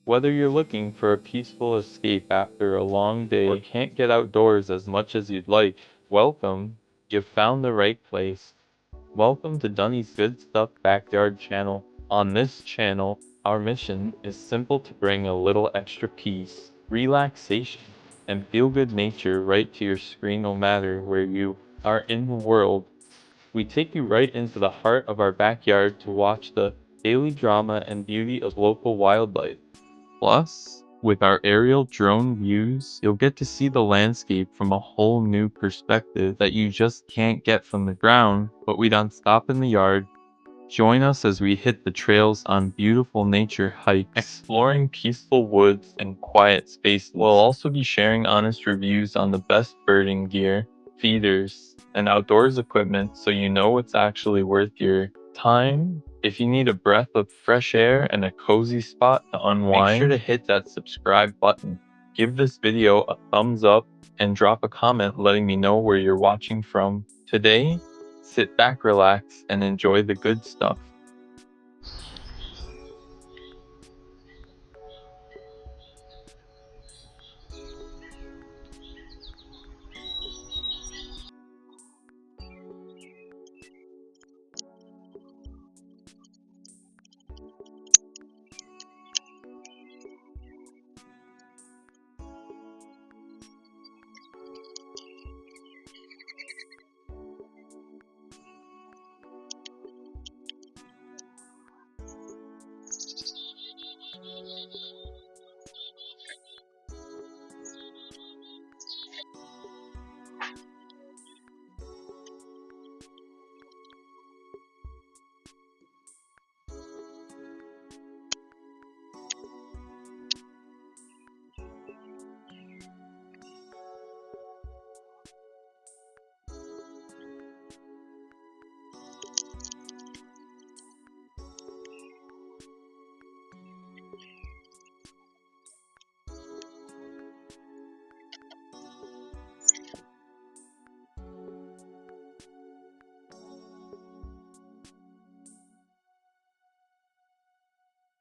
Whether you're looking for a peaceful escape after a long day or can't get outdoors as much as you'd like, welcome. You've found the right place. Welcome to Dunny's Good Stuff Backyard channel. On this channel, our mission is simple to bring a little extra peace, relaxation, and feel-good nature right to your screen no matter where you are in the world. We take you right into the heart of our backyard to watch the daily drama and beauty of local wildlife. Plus, with our aerial drone views, you'll get to see the landscape from a whole new perspective that you just can't get from the ground, but we don't stop in the yard. Join us as we hit the trails on beautiful nature hikes, exploring peaceful woods and quiet spaces. We'll also be sharing honest reviews on the best birding gear, feeders, and outdoors equipment so you know it's actually worth your time. If you need a breath of fresh air and a cozy spot to unwind, make sure to hit that subscribe button. Give this video a thumbs up and drop a comment letting me know where you're watching from. Today, sit back, relax, and enjoy the good stuff.